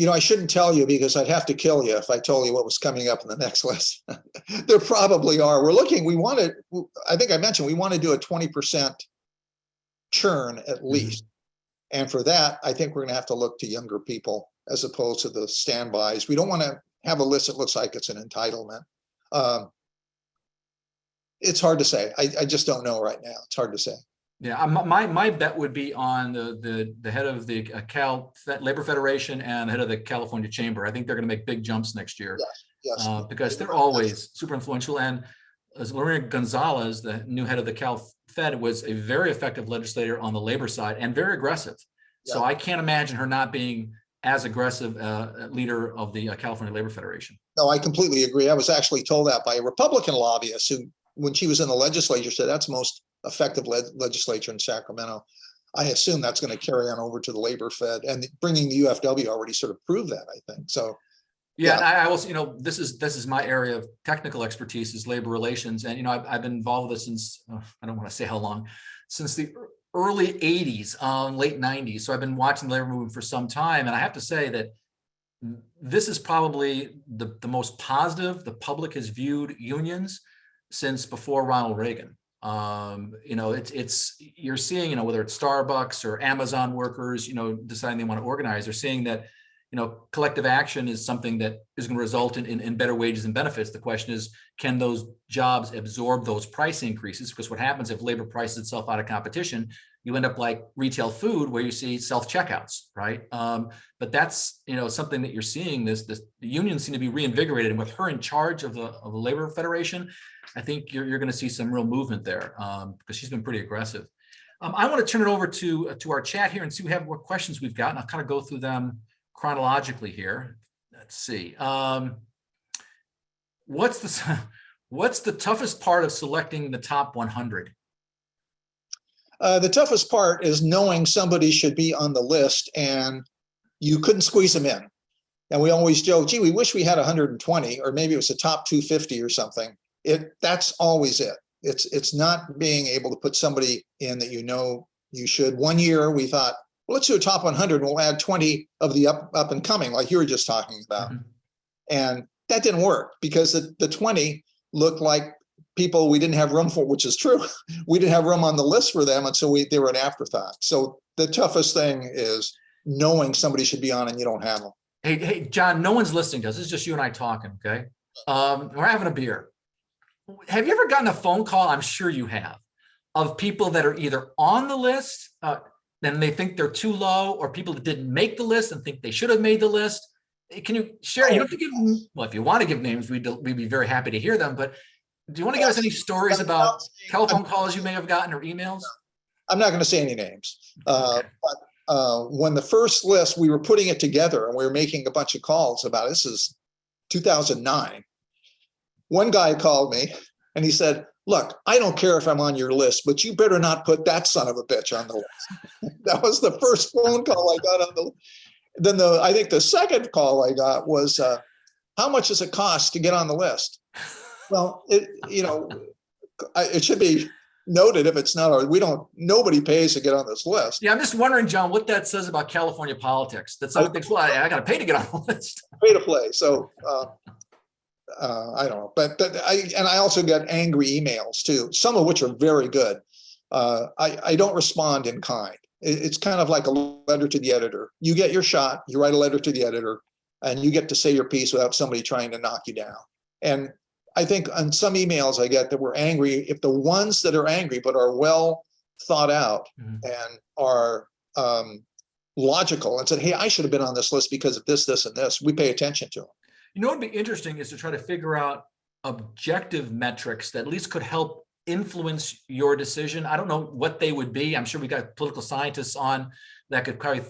I shouldn't tell you because I'd have to kill you if I told you what was coming up in the next list. There probably are. We're looking, I think I mentioned, we want to do a 20% churn at least. And for that, I think we're going to have to look to younger people as opposed to the standbys. We don't want to have a list that looks like it's an entitlement. It's hard to say. I just don't know right now. It's hard to say. Yeah, my bet would be on the head of the Labor Federation and the head of the California Chamber. I think they're going to make big jumps next year. Yes. Because they're always super influential. And as Lorena Gonzalez, the new head of the Cal Fed, was a very effective legislator on the labor side and very aggressive. Yeah. So I can't imagine her not being as aggressive leader of the California Labor Federation. No, I completely agree. I was actually told that by a Republican lobbyist who, when she was in the legislature, said that's most effective legislature in Sacramento. I assume that's going to carry on over to the Labor Fed, and bringing the UFW already sort of proved that, I think. So yeah. I also, this is my area of technical expertise is labor relations. And, I've been involved with this since, I don't want to say how long, since the early 80s, late 90s. So I've been watching the labor movement for some time. And I have to say that this is probably the most positive the public has viewed unions since before Ronald Reagan. You're seeing, whether it's Starbucks or Amazon workers, deciding they want to organize, they're seeing that, collective action is something that is going to result in better wages and benefits. The question is, can those jobs absorb those price increases? Because what happens if labor prices itself out of competition, you end up like retail food where you see self-checkouts, right? But that's, something that you're seeing, the unions seem to be reinvigorated, and with her in charge of the Labor Federation, I think you're going to see some real movement there because she's been pretty aggressive. I want to turn it over to our chat here and see what questions we've got, and I'll kind of go through them chronologically here. Let's see. What's the toughest part of selecting the top 100? The toughest part is knowing somebody should be on the list and you couldn't squeeze them in. And we always joke, gee, we wish we had 120, or maybe it was a top 250 or something. That's always it. It's not being able to put somebody in that you should. One year we thought, well, let's do a top 100 and we'll add 20 of the up and coming, like you were just talking about. Mm-hmm. And that didn't work because the 20 looked like people we didn't have room for, which is true. We didn't have room on the list for them, and so they were an afterthought. So the toughest thing is knowing somebody should be on and you don't have them. Hey, John, no one's listening to us. This is just you and I talking, okay? We're having a beer. Have you ever gotten a phone call, I'm sure you have, of people that are either on the list, then they think they're too low, or people that didn't make the list and think they should have made the list? Can you share? You don't have to give, well, if you want to give names, we'd be very happy to hear them. But do you want to give us any stories about telephone calls you may have gotten or emails? I'm not going to say any names. Okay. But when the first list, we were putting it together and we were making a bunch of calls about it. This is 2009. One guy called me and he said, look, I don't care if I'm on your list, but you better not put that son of a bitch on the list. That was the first phone call I got on the list. Then I think the second call I got was, how much does it cost to get on the list? Well, it should be noted if it's not, nobody pays to get on this list. Yeah, I'm just wondering, John, what that says about California politics. That someone thinks, well, I got to pay to get on the list. Pay to play. So I don't know, but I also get angry emails too, some of which are very good. I don't respond in kind. It's kind of like a letter to the editor. You get your shot, you write a letter to the editor, and you get to say your piece without somebody trying to knock you down. And I think on some emails I get that we're angry, if the ones that are angry but are well thought out and are logical and said, hey, I should have been on this list because of this, this, and this, we pay attention to them. You know what would be interesting is to try to figure out objective metrics that at least could help influence your decision. I don't know what they would be. I'm sure we got political scientists on that could probably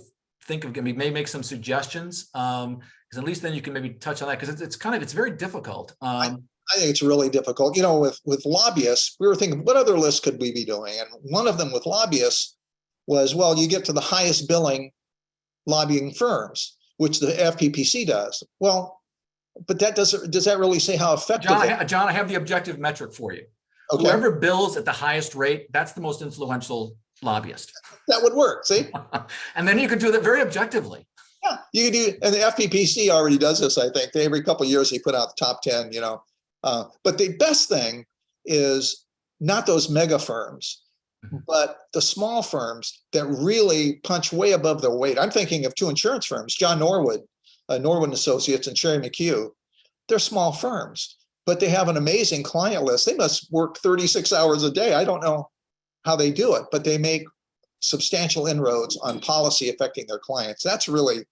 think of, may make some suggestions, because at least then you can maybe touch on that, because it's very difficult. I think it's really difficult. With lobbyists, we were thinking, what other lists could we be doing? And one of them with lobbyists was, well, you get to the highest billing lobbying firms, which the FPPC does. Well, but does that really say how effective? John, I have the objective metric for you. Okay. Whoever bills at the highest rate, that's the most influential lobbyist. That would work, see? And then you could do that very objectively. Yeah, you could do, and the FPPC already does this, I think. Every couple of years, they put out the top 10, But the best thing is not those mega firms, but the small firms that really punch way above their weight. I'm thinking of two insurance firms, John Norwood, Norwood Associates, and Sherry McHugh. They're small firms, but they have an amazing client list. They must work 36 hours a day. I don't know how they do it, but they make substantial inroads on policy affecting their clients. That's really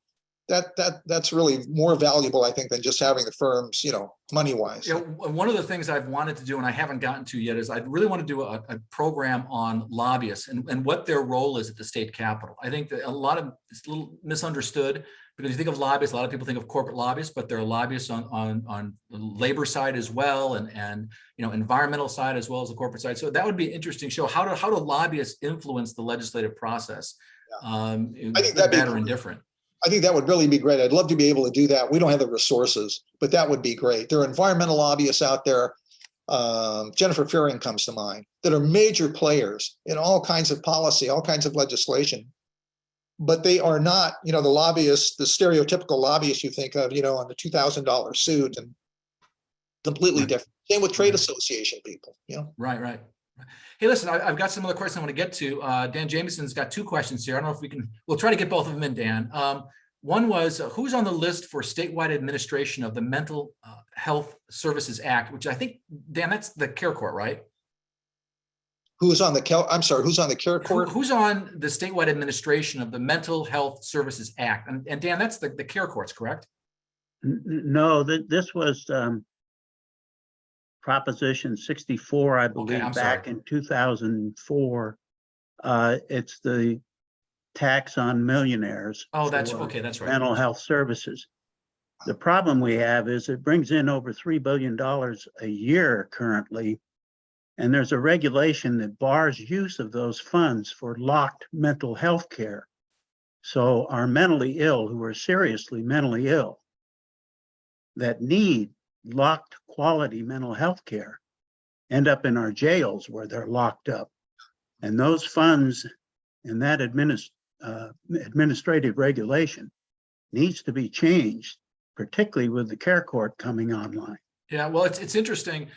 that's really more valuable, I think, than just having the firms, money wise. One of the things I've wanted to do and I haven't gotten to yet is I really want to do a program on lobbyists and what their role is at the state capitol. I think that it's a little misunderstood, because you think of lobbyists, a lot of people think of corporate lobbyists, but there are lobbyists on the labor side as well, and environmental side as well as the corporate side. So that would be an interesting show. How do lobbyists influence the legislative process? I think that'd bad or indifferent. I think that would really be great. I'd love to be able to do that. We don't have the resources, but that would be great. There are environmental lobbyists out there. Jennifer Fearing comes to mind, that are major players in all kinds of policy, all kinds of legislation. But they are not, the lobbyists, the stereotypical lobbyists you think of, on the $2,000 suit, and completely different. Same with trade association people, Right. Hey, listen, I've got some other questions I want to get to. Dan Jameson's got two questions here. I don't know if we'll try to get both of them in, Dan. One was, who's on the list for statewide administration of the Mental Health Services Act, which I think, Dan, that's the care court, right? Who's on the care court? Who's on the statewide administration of the Mental Health Services Act? And Dan, that's the care courts, correct? No, this was Proposition 64, I believe, back in 2004. It's the tax on millionaires. Oh, that's right. Mental health services. The problem we have is it brings in over $3 billion a year currently. And there's a regulation that bars use of those funds for locked mental health care. So our mentally ill, who are seriously mentally ill, that need locked quality mental health care, end up in our jails where they're locked up. And those funds and that administrative regulation needs to be changed, particularly with the care court coming online. Yeah, well, it's interesting.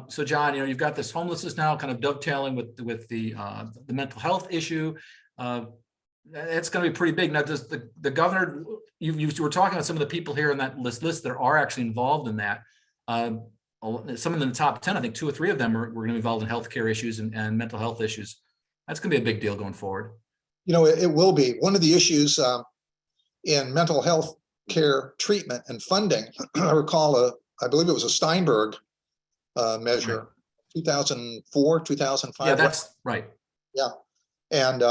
So John, you've got this homelessness now kind of dovetailing with the mental health issue. It's going to be pretty big. Now, does the governor, you were talking about some of the people here in that list that are actually involved in that. Some of them in the top 10, I think 2 or 3 of them were going to be involved in healthcare issues and mental health issues. That's going to be a big deal going forward. It will be. One of the issues in mental health care, treatment, and funding. I recall I believe it was a Steinberg measure, 2004, 2005. Yeah, that's right. Yeah. And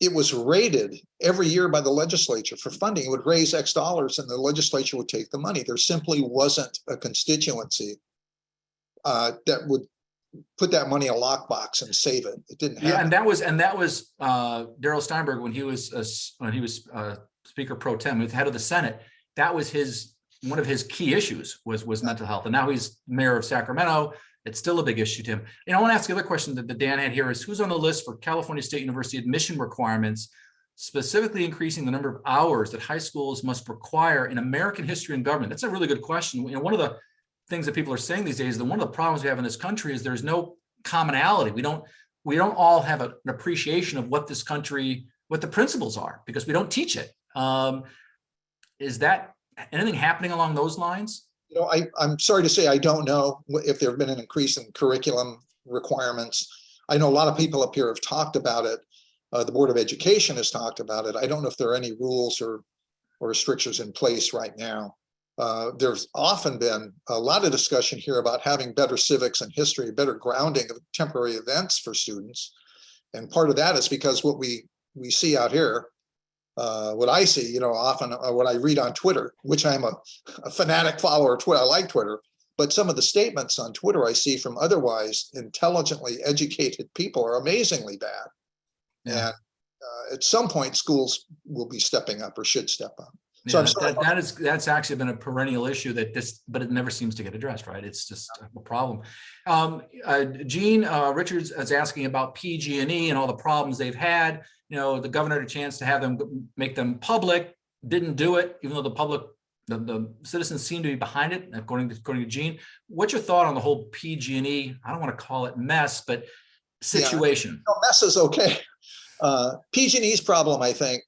it was rated every year by the legislature for funding. It would raise X dollars and the legislature would take the money. There simply wasn't a constituency that would put that money in a lockbox and save it. It didn't happen. Yeah, and that was Darrell Steinberg when he was Speaker pro tem, head of the Senate. That was one of his key issues was mental health. And now he's mayor of Sacramento. It's still a big issue to him. And I want to ask the other question that Dan had here is who's on the list for California State University admission requirements, specifically increasing the number of hours that high schools must require in American history and government? That's a really good question. You know, one of the things that people are saying these days, that one of the problems we have in this country is there's no commonality. We don't all have an appreciation of what this country, what the principles are, because we don't teach it. Is that anything happening along those lines? You know, I'm sorry to say I don't know if there have been an increase in curriculum requirements. I know a lot of people up here have talked about it. The Board of Education has talked about it. I don't know if there are any rules or restrictions in place right now. There's often been a lot of discussion here about having better civics and history, better grounding of temporary events for students. And part of that is because what we see out here, what I see, you know, often what I read on Twitter, which I'm a fanatic follower of Twitter. I like Twitter, but some of the statements on Twitter I see from otherwise intelligently educated people are amazingly bad. Yeah. And at some point, schools will be stepping up or should step up. So yeah, that's actually been a perennial issue but it never seems to get addressed, right? It's just a problem. Gene Richards is asking about PG&E and all the problems they've had. You know, the governor had a chance to have them make them public, didn't do it, even though the citizens seem to be behind it, according to Gene. What's your thought on the whole PG&E? I don't want to call it mess, but situation. Yeah, no, mess is okay. PG&E's problem, I think,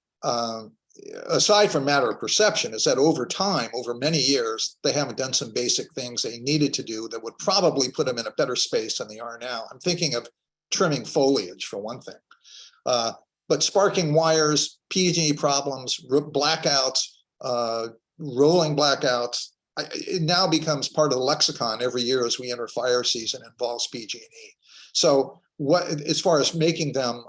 aside from matter of perception, is that over time, over many years, they haven't done some basic things they needed to do that would probably put them in a better space than they are now. I'm thinking of trimming foliage for one thing. But sparking wires, PG&E problems, blackouts, rolling blackouts, it now becomes part of the lexicon every year as we enter fire season involves PG&E. So as far as making them,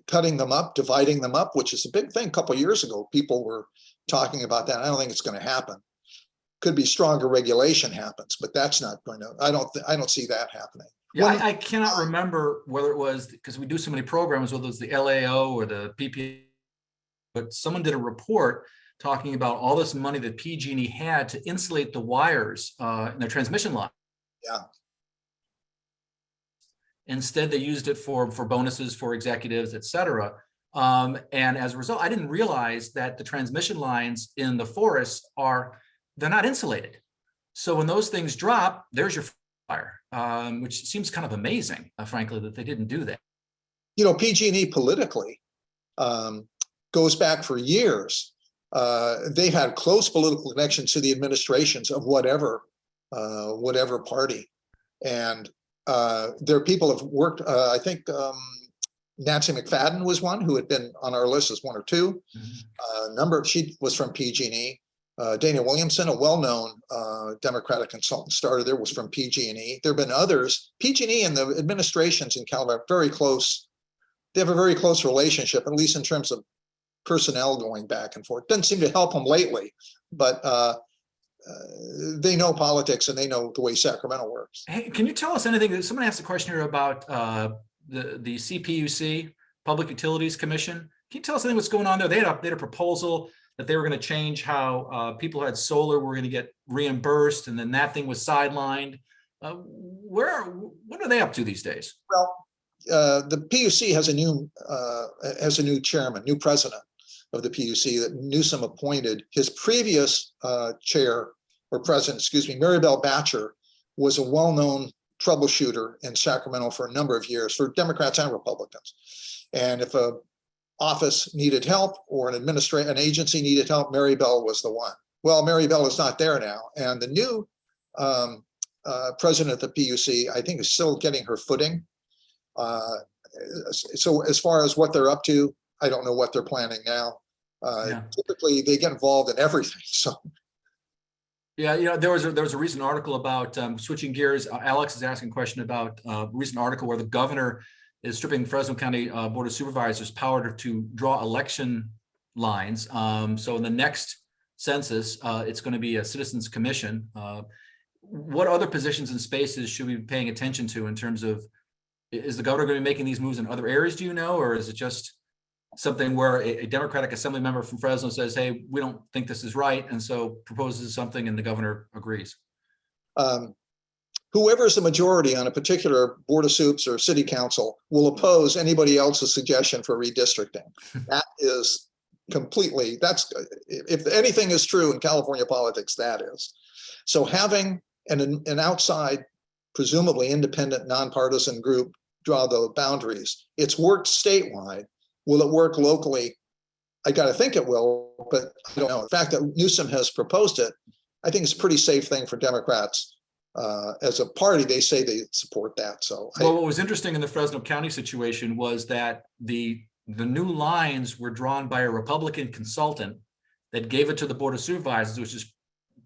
cutting them up, dividing them up, which is a big thing. A couple of years ago, people were talking about that. I don't think it's going to happen. Could be stronger regulation happens, but that's not going to. I don't see that happening. Yeah, I cannot remember whether it was because we do so many programs, whether it was the LAO or the PPA, but someone did a report talking about all this money that PG&E had to insulate the wires in their transmission line. Yeah. Instead, they used it for bonuses for executives, et cetera. And as a result, I didn't realize that the transmission lines in the forest they're not insulated. So when those things drop, there's your fire, which seems kind of amazing, frankly, that they didn't do that. You know, PG&E politically goes back for years. They've had close political connections to the administrations of whatever party. And there are people who've worked, I think Nancy McFadden was one who had been on our list as one or two. She was from PG&E. Dana Williamson, a well-known Democratic consultant, started there, was from PG&E. There have been others. PG&E and the administrations in California are very close. They have a very close relationship, at least in terms of personnel going back and forth. Doesn't seem to help them lately, but they know politics and they know the way Sacramento works. Hey, can you tell us anything? Someone asked a question here about the CPUC, Public Utilities Commission. Can you tell us anything what's going on there? They had a proposal that they were going to change how people who had solar were going to get reimbursed, and then that thing was sidelined. What are they up to these days? Well, the PUC has a new chairman, new president of the PUC that Newsom appointed. His previous chair or president, excuse me, Maribel Batcher, was a well-known troubleshooter in Sacramento for a number of years for Democrats and Republicans. And if a office needed help or an agency needed help, Maribel was the one. Well, Maribel is not there now. And the new president of the PUC, I think, is still getting her footing. So as far as what they're up to, I don't know what they're planning now. Yeah. Typically, they get involved in everything. So, Yeah, there was a recent article about switching gears. Alex is asking a question about a recent article where the governor is stripping Fresno County Board of Supervisors power to draw election lines. So in the next census, it's going to be a citizens commission. What other positions and spaces should we be paying attention to in terms of, is the governor going to be making these moves in other areas, do you know, or is it just something where a Democratic Assembly member from Fresno says, hey, we don't think this is right, and so proposes something and the governor agrees? Whoever is the majority on a particular Board of Soups or city council will oppose anybody else's suggestion for redistricting. That is completely, if anything is true in California politics, that is. So having an outside, presumably independent, nonpartisan group draw the boundaries, it's worked statewide. Will it work locally? I got to think it will, but I don't know. The fact that Newsom has proposed it, I think it's a pretty safe thing for Democrats. As a party, they say they support that. So, well, what was interesting in the Fresno County situation was that the new lines were drawn by a Republican consultant that gave it to the Board of Supervisors, which is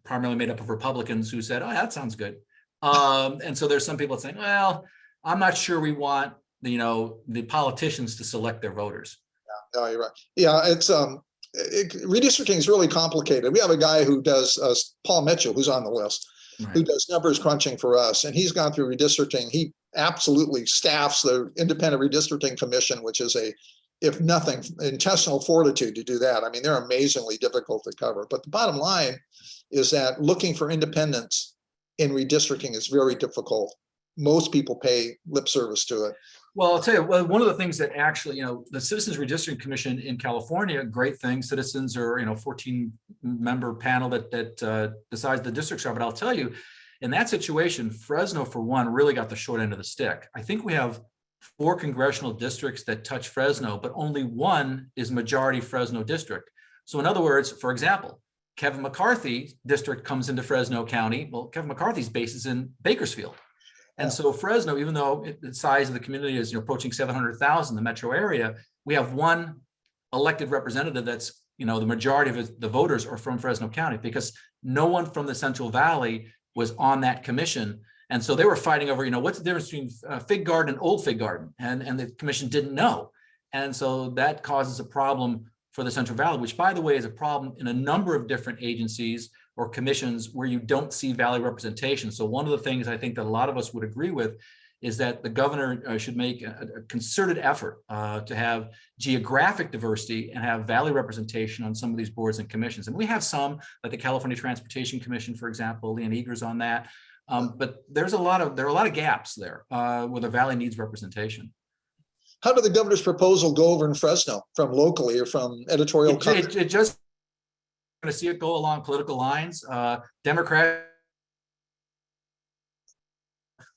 primarily made up of Republicans who said, oh, that sounds good. And so there's some people saying, well, I'm not sure we want the politicians to select their voters. Yeah, no, you're right. Yeah, it's redistricting is really complicated. We have a guy who does Paul Mitchell, who's on the list, right, who does numbers crunching for us, and he's gone through redistricting. He absolutely staffs the Independent Redistricting Commission, which is if nothing, intestinal fortitude to do that. I mean, they're amazingly difficult to cover. But the bottom line is that looking for independence in redistricting is very difficult. Most people pay lip service to it. Well, I'll tell you, one of the things that actually, the Citizens Redistricting Commission in California, great thing. Citizens are, 14-member panel that decides the districts are. But I'll tell you, in that situation, Fresno, for one, really got the short end of the stick. I think we have 4 congressional districts that touch Fresno, but only one is majority Fresno district. So in other words, for example, Kevin McCarthy's district comes into Fresno County. Well, Kevin McCarthy's base is in Bakersfield. And so Fresno, even though the size of the community is approaching 700,000, the metro area, we have one elected representative that's, the majority of the voters are from Fresno County, because no one from the Central Valley was on that commission. And so they were fighting over, what's the difference between Fig Garden and Old Fig Garden? And the commission didn't know. And so that causes a problem for the Central Valley, which, by the way, is a problem in a number of different agencies or commissions where you don't see Valley representation. So one of the things I think that a lot of us would agree with is that the governor should make a concerted effort to have geographic diversity and have Valley representation on some of these boards and commissions. And we have some, like the California Transportation Commission, for example. Leon Eager's on that. But there are a lot of gaps there where the Valley needs representation. How did the governor's proposal go over in Fresno, from locally or from editorial? It just going to see it go along political lines. Democrats,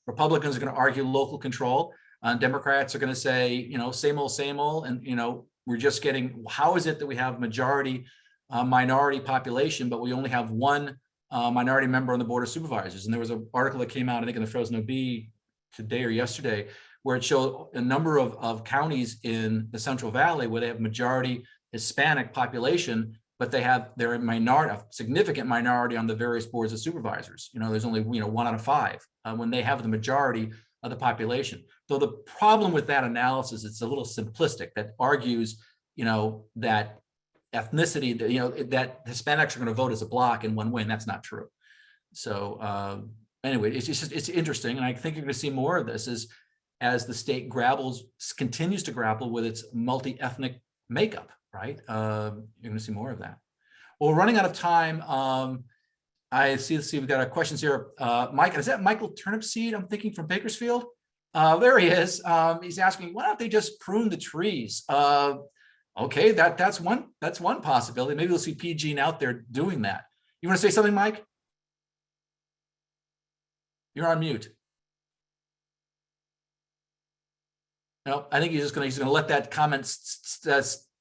Republicans are going to argue local control. Democrats are going to say, same old, and we're just getting. How is it that we have majority minority population, but we only have one minority member on the Board of Supervisors? And there was an article that came out, I think, in the Fresno Bee today or yesterday, where it showed a number of counties in the Central Valley where they have majority Hispanic population, but they're a significant minority on the various boards of supervisors. There's only 1 out of 5 when they have the majority of the population. So the problem with that analysis, it's a little simplistic. That argues, that ethnicity, that Hispanics are going to vote as a block in one way, and that's not true. So anyway, it's interesting, and I think you're going to see more of this as the state continues to grapple with its multi-ethnic makeup. Right, you're going to see more of that. Well, we're running out of time. I see. We've got questions here. Mike, is that Michael Turnipseed? I'm thinking from Bakersfield. There he is. He's asking, why don't they just prune the trees? Okay, that's one possibility. Maybe we'll see PG out there doing that. You want to say something, Mike? You're on mute. No, I think he's going to let that comment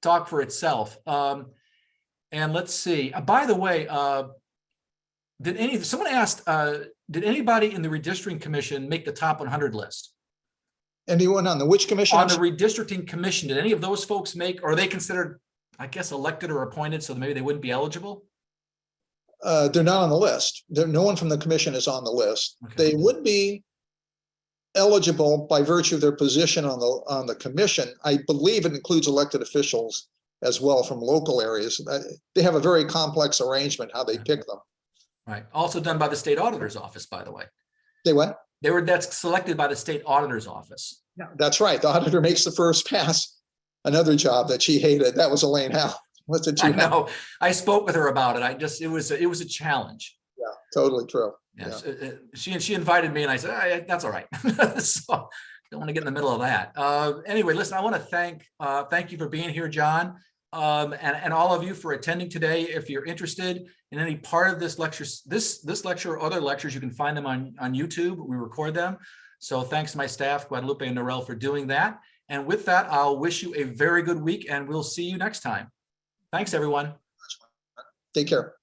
talk for itself. And let's see. By the way, someone asked, did anybody in the redistricting commission make the top 100 list? Anyone on the which commission? On the redistricting commission, did any of those folks make, or are they considered I guess, elected or appointed, so maybe they wouldn't be eligible? They're not on the list. No one from the commission is on the list. Okay. They would be eligible by virtue of their position on the commission. I believe it includes elected officials as well from local areas. They have a very complex arrangement how they pick them. Right. Also done by the state auditor's office, by the way. They what? That's selected by the state auditor's office. Yeah, that's right. The auditor makes the first pass. Another job that she hated. That was Elaine Howe. What's it? I know. I spoke with her about it. It was a challenge. Yeah, totally true. Yes. She invited me and I said, that's all right. So don't want to get in the middle of that. Anyway, listen, I want to thank you for being here, John. And all of you for attending today. If you're interested in any part of this lecture, this lecture or other lectures, you can find them on YouTube. We record them. So thanks to my staff, Guadalupe and Norel, for doing that. And with that, I'll wish you a very good week and we'll see you next time. Thanks, everyone. Take care.